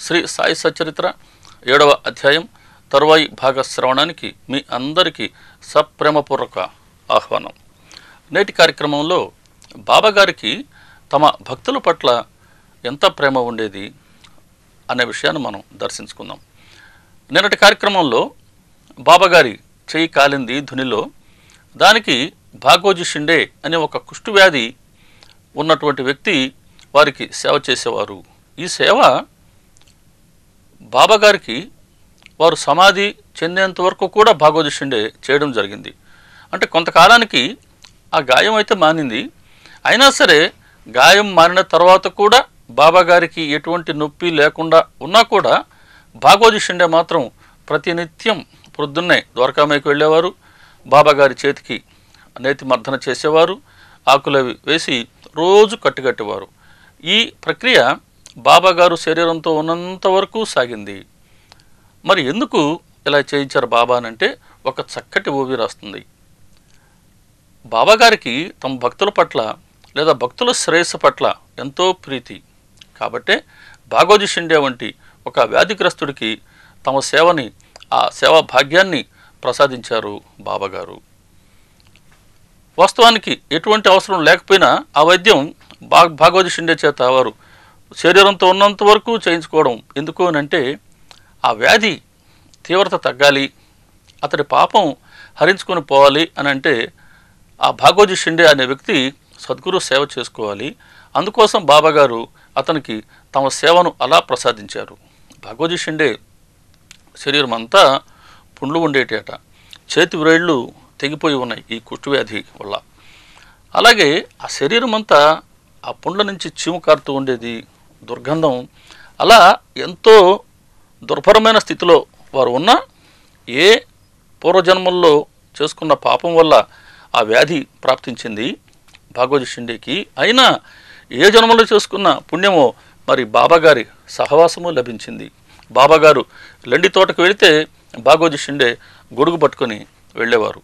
శ్రీ సాయి సచరిత్ర 7వ అధ్యాయం తరువాయి భాగ శ్రవణానికి మీ అందరికీ సప్రేమపూర్వక ఆహ్వానం. నేటి కార్యక్రమంలో బాబాగారికి తమ భక్తుల పట్ల ఎంత ప్రేమ ఉండేది అనే విషయాన్ని మనం దర్శించుకుందాం. నిన్నటి కార్యక్రమంలో బాబాగారి చెయ్యి కాలింది ధునిలో, దానికి భాగోజీ షిండే అనే ఒక కుష్ఠవ్యాధి ఉన్నటువంటి వ్యక్తి వారికి సేవ చేసేవారు. ఈ సేవ బాబాగారికి వారు సమాధి చెందేంత వరకు కూడా భాగోజీ షిండే చేయడం జరిగింది. అంటే కొంతకాలానికి ఆ గాయం అయితే మానింది, అయినా సరే గాయం మారిన తర్వాత కూడా బాబాగారికి ఎటువంటి నొప్పి లేకుండా ఉన్నా కూడా భాగోజీ షిండే మాత్రం ప్రతినిత్యం పొద్దున్నే ద్వారకామాయికి వెళ్ళేవారు, బాబాగారి చేతికి నేతి మర్దన చేసేవారు, ఆకులవి వేసి రోజు కట్టుకట్టేవారు. ఈ ప్రక్రియ బాబాగారు శరీరంతో ఉన్నంత వరకు సాగింది. మరి ఎందుకు ఇలా చేయించారు బాబా అనంటే ఒక చక్కటి ఓవి రాస్తుంది. బాబాగారికి తమ భక్తుల పట్ల లేదా భక్తుల శ్రేయస్సు పట్ల ఎంతో ప్రీతి కాబట్టే భాగోజీ షిండే వంటి ఒక వ్యాధిగ్రస్తుడికి తమ సేవని, ఆ సేవా భాగ్యాన్ని ప్రసాదించారు బాబాగారు. వాస్తవానికి ఎటువంటి అవసరం లేకపోయినా ఆ వైద్యం భాగోజీ షిండే చేత వారు శరీరంతో ఉన్నంత వరకు చేయించుకోవడం ఎందుకు అనంటే ఆ వ్యాధి తీవ్రత తగ్గాలి, అతడి పాపం హరించుకొని పోవాలి అని అంటే ఆ భాగోజీ షిండే అనే వ్యక్తి సద్గురు సేవ చేసుకోవాలి. అందుకోసం బాబాగారు అతనికి తమ సేవను అలా ప్రసాదించారు. భాగోజీ షిండే శరీరం అంతా పుండ్లు ఉండేటట, చేతి వ్రేళ్ళు తెగిపోయి ఉన్నాయి ఈ కుష్ఠవ్యాధి వల్ల. అలాగే ఆ శరీరం అంతా ఆ పుండ్ల నుంచి చీము కారుతూ ఉండేది, దుర్గంధం. అలా ఎంతో దుర్భరమైన స్థితిలో వారు ఉన్నా ఏ పూర్వజన్మల్లో చేసుకున్న పాపం వల్ల ఆ వ్యాధి ప్రాప్తించింది భాగోజీ షిండేకి, అయినా ఏ జన్మలో చేసుకున్న పుణ్యమో మరి బాబాగారి సహవాసము లభించింది. బాబాగారు లెండి తోటకు వెళితే భాగోజీ షిండే గొడుగు పట్టుకొని వెళ్ళేవారు.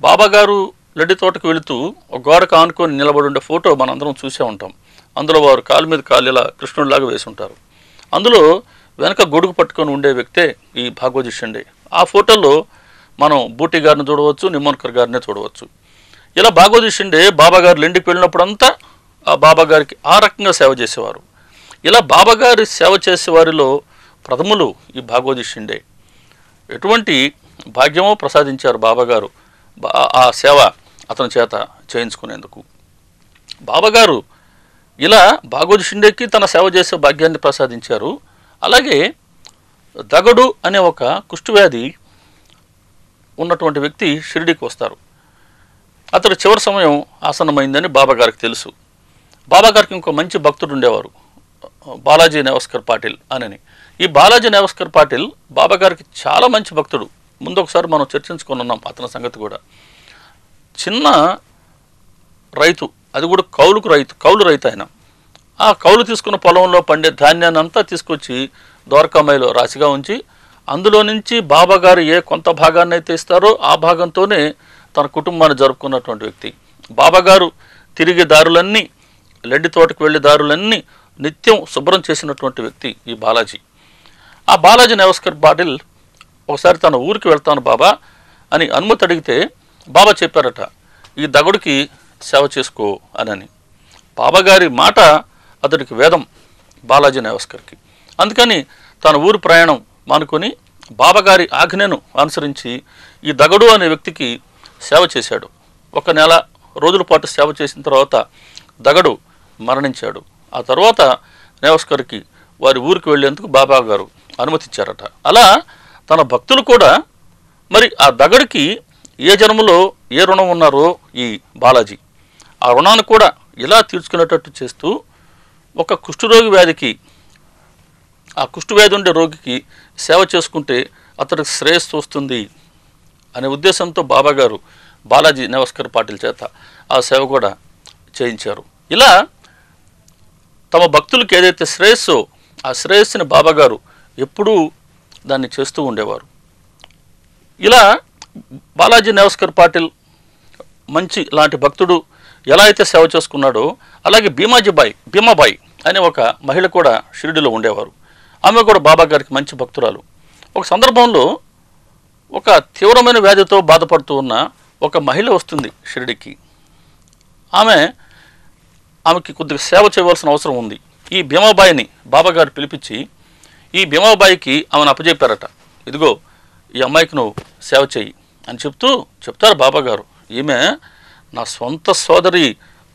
బాబాగారు లెండి తోటకు వెళుతూ ఒక గోడకు ఆనుకొని నిలబడి ఉండే ఫోటో మనందరం చూసే ఉంటాం. అందులో వారు కాలు మీద కాలు ఇలా కృష్ణుడిలాగా వేసి ఉంటారు. అందులో వెనక గొడుగు పట్టుకొని ఉండే వ్యక్తే ఈ భాగోజీ షిండే. ఆ ఫోటోలో మనం బూటీ గారిని చూడవచ్చు, నిమ్మోన్కర్ గారినే చూడవచ్చు. ఇలా భాగోజీ షిండే బాబాగారు లెండికి వెళ్ళినప్పుడంతా ఆ బాబాగారికి ఆ రకంగా సేవ చేసేవారు. ఇలా బాబాగారి సేవ చేసేవారిలో ప్రథములు ఈ భాగోజీ షిండే. ఎటువంటి భాగ్యమో ప్రసాదించారు బాబాగారు ఆ సేవ అతని చేత చేయించుకునేందుకు. బాబాగారు ఇలా భాగోజీ షిండేకి తన సేవ చేసే భాగ్యాన్ని ప్రసాదించారు. అలాగే దగడు అనే ఒక కుష్ఠవ్యాధి ఉన్నటువంటి వ్యక్తి షిరిడీకి వస్తారు. అతడు చివరి సమయం ఆసన్నమైందని బాబాగారికి తెలుసు. బాబాగారికి ఇంకో మంచి భక్తుడు ఉండేవారు, బాలాజీ నెవస్కర్ పాటిల్ అని. ఈ బాలాజీ నెవస్కర్ పాటిల్ బాబాగారికి చాలా మంచి భక్తుడు. ముందు ఒకసారి మనం చర్చించుకొని ఉన్నాం అతని సంగతి కూడా. చిన్న రైతు, అది కూడా కౌలు రైతు ఆయన. ఆ కౌలు తీసుకున్న పొలంలో పండే ధాన్యాన్ని అంతా తీసుకొచ్చి ద్వారకామాయిలో రాశిగా ఉంచి అందులో నుంచి బాబాగారు ఏ కొంత భాగాన్ని అయితే ఇస్తారో ఆ భాగంతోనే తన కుటుంబాన్ని జరుపుకున్నటువంటి వ్యక్తి. బాబాగారు తిరిగే దారులన్నీ, లెండి తోటకు వెళ్ళే దారులన్నీ నిత్యం శుభ్రం చేసినటువంటి వ్యక్తి ఈ బాలాజీ. ఆ బాలాజీ నెవస్కర్ పాటిల్ ఒకసారి తన ఊరికి వెళ్తాను బాబా అని అనుమతి అడిగితే బాబా చెప్పారట, ఈ దగడుకి సేవ చేసుకో అని. బాబాగారి మాట అతడికి వేదం బాలాజీ నెవస్కర్కి. అందుకని తన ఊరి ప్రయాణం మానుకొని బాబాగారి ఆజ్ఞను అనుసరించి ఈ దగడు అనే వ్యక్తికి సేవ చేశాడు. 1 నెల రోజుల పాటు సేవ చేసిన తర్వాత దగడు మరణించాడు. ఆ తర్వాత నెవస్కర్కి వారి ఊరికి వెళ్ళేందుకు బాబాగారు అనుమతిచ్చారట. అలా తన భక్తులు కూడా మరి ఆ దగడికి ఏ జన్మలో ఏ రుణం ఉన్నారో ఈ బాలాజీ ఆ రుణాన్ని కూడా ఇలా తీర్చుకునేటట్టు చేస్తూ ఒక కుష్ఠరోగి వ్యాధికి, ఆ కుష్ఠవ్యాధి ఉండే రోగికి సేవ చేసుకుంటే అతడికి శ్రేయస్సు వస్తుంది అనే ఉద్దేశంతో బాబాగారు బాలాజీ నెవస్కర్ పాటిల్ చేత ఆ సేవ కూడా చేయించారు. ఇలా తమ భక్తులకు ఏదైతే శ్రేయస్సో ఆ శ్రేయస్సుని బాబాగారు ఎప్పుడూ దాన్ని చేస్తూ ఉండేవారు. ఇలా బాలాజీ నెవస్కర్ పాటిల్ మంచి లాంటి భక్తుడు ఎలా అయితే సేవ చేసుకున్నాడో అలాగే భీమాబాయి అనే ఒక మహిళ కూడా షిరిడిలో ఉండేవారు. ఆమె కూడా బాబా గారికి మంచి భక్తురాలు. ఒక సందర్భంలో ఒక తీవ్రమైన వ్యాధితో బాధపడుతూ ఉన్న ఒక మహిళ వస్తుంది షిరిడికి. ఆమెకి కొద్దిగా సేవ చేయవలసిన అవసరం ఉంది. ఈ భీమాబాయిని బాబాగారు పిలిపించి ఈ భీమాబాయికి ఆమెను అప్పచెప్పారట. ఇదిగో ఈ అమ్మాయికి నువ్వు సేవ చెయ్యి అని చెప్తారు బాబాగారు. ఈమె నా సొంత సోదరి,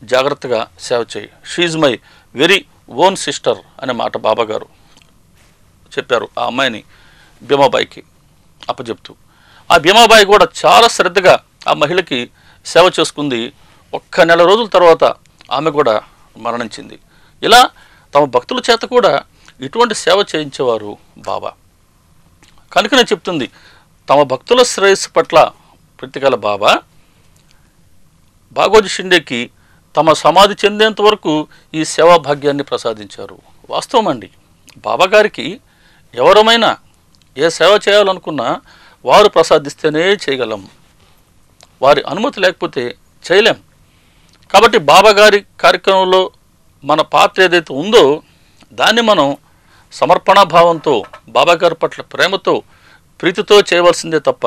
జాగ్రత్తగా సేవ చేయి, she my very own sister అనే మాట బాబాగారు చెప్పారు ఆ అమ్మాయిని భీమాబాయికి అప్పచెప్తూ. ఆ భీమాబాయి కూడా చాలా శ్రద్ధగా ఆ మహిళకి సేవ చేసుకుంది. ఒక్క నెల రోజుల తర్వాత ఆమె కూడా మరణించింది. ఇలా తమ భక్తుల చేత కూడా ఇటువంటి సేవ చేయించేవారు బాబా. కనుకనే చెప్తుంది, తమ భక్తుల శ్రేయస్సు పట్ల ప్రీతిగల బాబా భాగోజీ షిండేకి తమ సమాధి చెందేంత వరకు ఈ సేవా భాగ్యాన్ని ప్రసాదించారు. వాస్తవం అండి, బాబాగారికి ఎవరమైనా ఏ సేవ చేయాలనుకున్నా వారు ప్రసాదిస్తేనే చేయగలం, వారి అనుమతి లేకపోతే చేయలేం. కాబట్టి బాబాగారి కార్యక్రమంలో మన పాత్ర ఏదైతే ఉందో దాన్ని మనం సమర్పణాభావంతో, బాబాగారి పట్ల ప్రేమతో, ప్రీతితో చేయవలసిందే తప్ప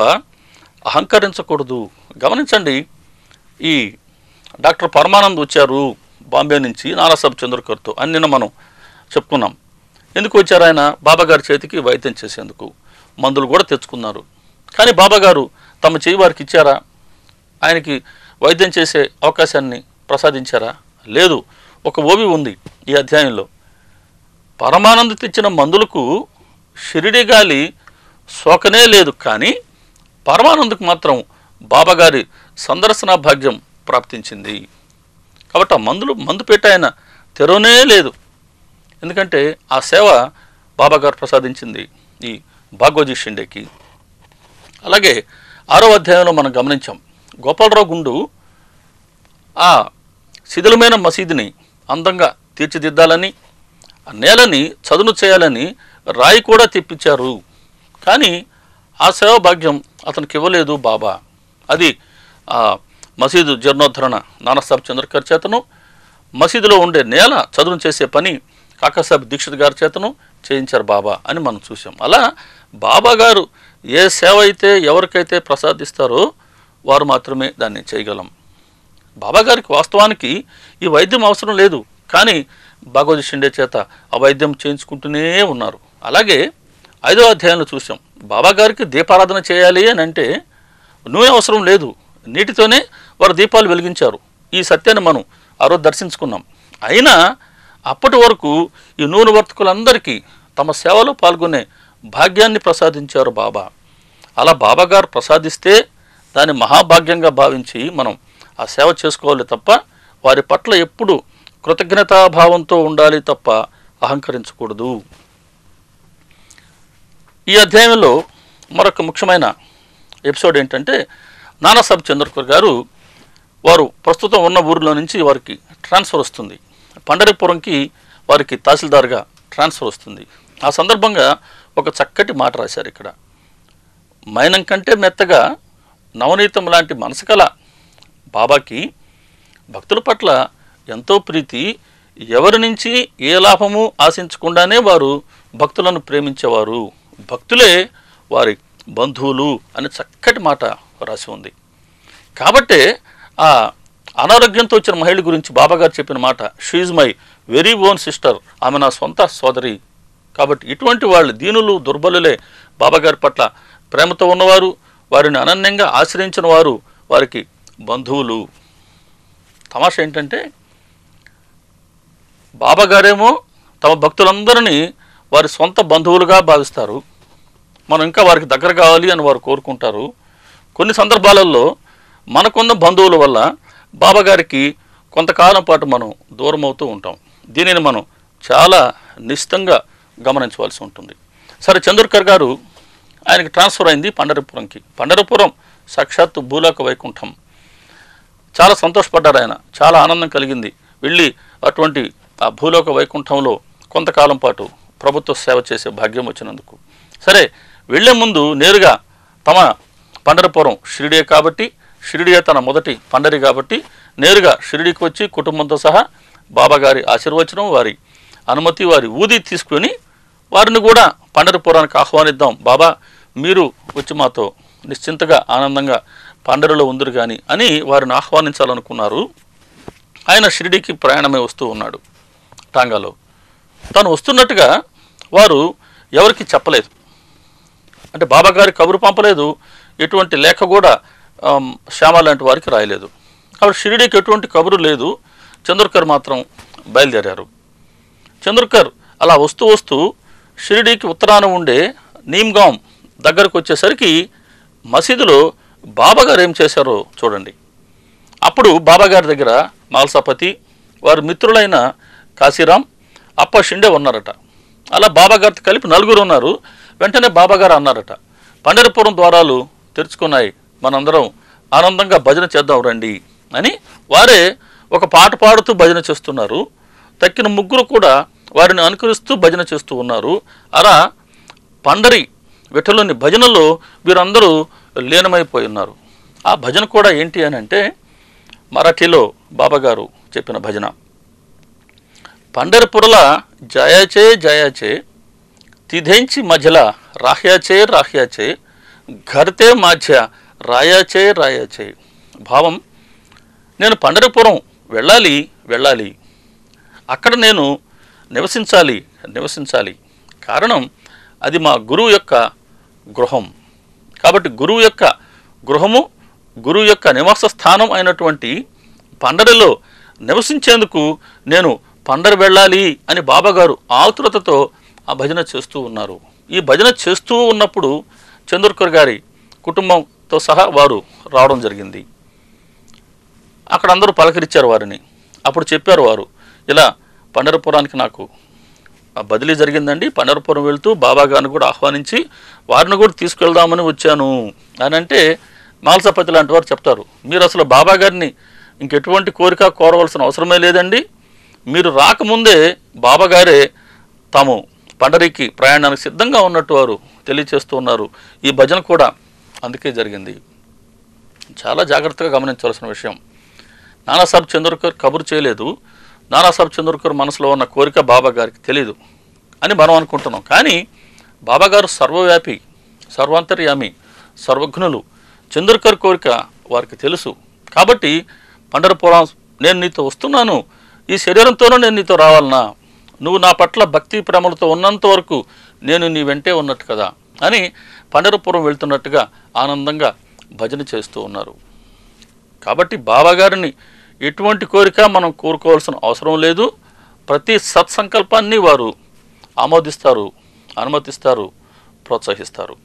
అహంకరించకూడదు. గమనించండి, ఈ డాక్టర్ పరమానంద్ వచ్చారు బాంబే నుంచి నానాసాహెబ్ చంద్రకర్తో అని నిన్న మనం చెప్పుకున్నాం. ఎందుకు వచ్చారు ఆయన? బాబాగారి చేతికి వైద్యం చేసేందుకు. మందులు కూడా తెచ్చుకున్నారు. కానీ బాబాగారు తమ చేయి వారికి ఇచ్చారా? ఆయనకి వైద్యం చేసే అవకాశాన్ని ప్రసాదించారా? లేదు. ఒక ఓవి ఉంది ఈ అధ్యాయంలో. పరమానంద తెచ్చిన మందులకు షిరిడి గాలి సోకనే లేదు, కానీ పరమానందకు మాత్రం బాబాగారి సందర్శన భాగ్యం ప్రాప్తించింది. కాబట్టి ఆ మందు పెట్టి ఆయన తెరవనే లేదు. ఎందుకంటే ఆ సేవ బాబాగారు ప్రసాదించింది ఈ భాగోజీ షిండేకి. అలాగే 6వ అధ్యాయంలో మనం గమనించాం, గోపాలరావు గుండు ఆ శిథిలమైన మసీదుని అందంగా తీర్చిదిద్దాలని, ఆ నేలని చదును చేయాలని రాయి కూడా తెప్పించారు. కానీ ఆ సేవ భాగ్యం అతనికి ఇవ్వలేదు బాబా. అది ఆ మసీదు జీర్ణోద్ధరణ నానాసాహెబ్ చంద్రకర్ చేతను, మసీదులో ఉండే నేల చదును చేసే పని కాకాసాహెబ్ దీక్షిత్ గారి చేతను చేయించారు బాబా అని మనం చూసాం. అలా బాబా గారు ఏ సేవ అయితే ఎవరికైతే ప్రసాదిస్తారో వారు మాత్రమే దాన్ని చేయగలం. బాబాగారికి వాస్తవానికి ఈ వైద్యం అవసరం లేదు, కానీ భాగోజీ షిండే చేత ఆ వైద్యం చేయించుకుంటూనే ఉన్నారు. అలాగే 5వ అధ్యాయంలో చూసాం, బాబాగారికి దీపారాధన చేయాలి అని అంటే నూనె అవసరం లేదు, నీటితోనే వారు దీపాలు వెలిగించారు. ఈ సత్యాన్ని మనం ఆ రోజు దర్శించుకున్నాం. అయినా అప్పటి వరకు ఈ నూనె వర్తకులందరికీ తమ సేవలో పాల్గొనే భాగ్యాన్ని ప్రసాదించారు బాబా. అలా బాబాగారు ప్రసాదిస్తే దాన్ని మహాభాగ్యంగా భావించి మనం ఆ సేవ చేసుకోవాలి తప్ప వారి పట్ల ఎప్పుడు కృతజ్ఞతాభావంతో ఉండాలి తప్ప అహంకరించకూడదు. ఈ అధ్యాయంలో మరొక ముఖ్యమైన ఎపిసోడ్ ఏంటంటే, నానాసాహెబ్ చంద్రకర్ గారు వారు ప్రస్తుతం ఉన్న ఊరిలో నుంచి వారికి ట్రాన్స్ఫర్ వస్తుంది. పండరిపురంకి వారికి తహసీల్దార్గా ట్రాన్స్ఫర్ వస్తుంది. ఆ సందర్భంగా ఒక చక్కటి మాట రాశారు ఇక్కడ. మైనం కంటే మెత్తగా నవనీతం లాంటి మనసు కల బాబాకి భక్తుల పట్ల ఎంతో ప్రీతి, ఎవరి నుంచి ఏ లాభము ఆశించకుండానే వారు భక్తులను ప్రేమించేవారు, భక్తులే వారి బంధువులు అని చక్కటి మాట రాసి ఉంది. కాబట్టే ఆ అనారోగ్యంతో వచ్చిన మహిళ గురించి బాబాగారు చెప్పిన మాట, she my very own sister, ఆమె నా సొంత సోదరి. కాబట్టి ఇటువంటి వాళ్ళు దీనులు, దుర్బలులే బాబాగారి పట్ల ప్రేమతో ఉన్నవారు, వారిని అనన్యంగా ఆశ్రయించిన వారు వారికి బంధువులు. తమాషా ఏంటంటే, బాబాగారేమో తమ భక్తులందరినీ వారి సొంత బంధువులుగా భావిస్తారు. మనం ఇంకా వారికి దగ్గర కావాలి అని వారు కోరుకుంటారు. కొన్ని సందర్భాలలో మనకున్న బంధువుల వల్ల బాబాగారికి కొంతకాలం పాటు మనం దూరం అవుతూ ఉంటాం. దీనిని మనం చాలా నిశ్చితంగా గమనించవలసి ఉంటుంది. సరే, చంద్రకర్ గారు ఆయనకి ట్రాన్స్ఫర్ అయింది పండరిపురంకి. పండరిపురం సాక్షాత్తు భూలోక వైకుంఠం. చాలా సంతోషపడ్డారు ఆయన, చాలా ఆనందం కలిగింది. వెళ్ళి అటువంటి ఆ భూలోక వైకుంఠంలో కొంతకాలం పాటు ప్రభుత్వ సేవ చేసే భాగ్యం వచ్చినందుకు. సరే, వెళ్లే ముందు నేరుగా తమ పండరిపురం షిరిడియే కాబట్టి, షిరిడియే తన మొదటి పండరి కాబట్టి నేరుగా షిరిడికి వచ్చి కుటుంబంతో సహా బాబాగారి ఆశీర్వచనం, వారి అనుమతి, వారి ఊది తీసుకొని వారిని కూడా పండరిపురానికి ఆహ్వానిద్దాం, బాబా మీరు వచ్చి మాతో నిశ్చింతగా ఆనందంగా పండరిలో ఉందరు కానీ అని వారిని ఆహ్వానించాలనుకున్నారు. ఆయన షిరిడీకి ప్రయాణమై వస్తూ ఉన్నాడు టాంగాలో. తను వస్తున్నట్టుగా వారు ఎవరికి చెప్పలేదు, అంటే బాబా గారి కబురు పంపలేదు, ఎటువంటి లేఖ కూడా శ్యామ లాంటి వారికి రాయలేదు. కాబట్టి షిరిడీకి ఎటువంటి కబురు లేదు. చంద్రకర్ మాత్రం బయలుదేరారు. చంద్రకర్ అలా వస్తూ వస్తూ షిరిడీకి ఉత్తరాన ఉండే నీమ్గాం దగ్గరకు వచ్చేసరికి మసీదులో బాబాగారు ఏం చేశారో చూడండి. అప్పుడు బాబాగారి దగ్గర మాల్సాపతి, వారి మిత్రులైన కాశీరాం, అప్ప షిండే ఉన్నారట. అలా బాబాగారితో కలిపి 4 ఉన్నారు. వెంటనే బాబాగారు అన్నారట, పండరిపురం ద్వారాలు తెరుచుకున్నాయి, మనందరం ఆనందంగా భజన చేద్దాం రండి అని. వారే ఒక పాట పాడుతూ భజన చేస్తున్నారు. తక్కిన 3 కూడా వారిని అనుకరిస్తూ భజన చేస్తూ ఉన్నారు. అలా పండరి విఠలుని భజనలో వీరందరూ లీనమైపోయి ఉన్నారు. ఆ భజన కూడా ఏంటి అని అంటే మరాఠీలో బాబాగారు చెప్పిన భజన. పండరిపురల జయాచే జయాచే, తిథెంచి మధ్యల రాహ్యాచే రాహ్యాచే, ఘర్తే మాధ్య రాయాచే రాయాచే. భావం, నేను పండరిపురం వెళ్ళాలి వెళ్ళాలి, అక్కడ నేను నివసించాలి నివసించాలి. కారణం అది మా గురువు యొక్క గృహం. కాబట్టి గురువు యొక్క గృహము, గురువు యొక్క నివాస స్థానం అయినటువంటి పండరిలో నివసించేందుకు నేను పండరి వెళ్ళాలి అని బాబాగారు ఆతురతతో ఆ భజన చేస్తూ ఉన్నారు. ఈ భజన చేస్తూ ఉన్నప్పుడు చంద్రకర్ గారి కుటుంబంతో సహా వారు రావడం జరిగింది. అక్కడ అందరూ పలకరించారు వారిని. అప్పుడు చెప్పారు వారు, ఇలా పండరిపురానికి నాకు బదిలీ జరిగిందండి, పండరిపురం వెళ్తూ బాబాగారిని కూడా ఆహ్వానించి వారిని కూడా తీసుకెళ్దామని వచ్చాను అని అంటే, మాల్సాపతి లాంటి వారు చెప్తారు, మీరు అసలు బాబాగారిని ఇంకెటువంటి కోరిక కోరవలసిన అవసరమే లేదండి, మీరు రాకముందే బాబాగారే తాము పండరికి ప్రయాణానికి సిద్ధంగా ఉన్నట్టు వారు తెలియచేస్తూ ఉన్నారు. ఈ భజన కూడా అందుకే జరిగింది. చాలా జాగ్రత్తగా గమనించవలసిన విషయం. నానాసాహెబ్ చంద్రకర్ కబురు చేయలేదు. నానాసాహెబ్ చంద్రకర్ మనసులో ఉన్న కోరిక బాబాగారికి తెలియదు అని మనం అనుకుంటున్నాం. కానీ బాబాగారు సర్వవ్యాపి, సర్వాంతర్యామి, సర్వజ్ఞులు. చంద్రకర్ కోరిక వారికి తెలుసు. కాబట్టి పండరిపురం నేను నీతో వస్తున్నాను, ఈ శరీరంతోనూ నేను నీతో రావాలనా, నువ్వు నా పట్ల భక్తి ప్రేమలతో ఉన్నంత వరకు నేను నీ వెంటే ఉన్నట్టు కదా అని పండరిపురం వెళ్తున్నట్టుగా ఆనందంగా భజన చేస్తూ ఉన్నారు. కాబట్టి బాబాగారిని ఎటువంటి కోరిక మనం కోరుకోవాల్సిన అవసరం లేదు. ప్రతి సత్సంకల్పాన్ని వారు ఆమోదిస్తారు, అనుమతిస్తారు, ప్రోత్సహిస్తారు.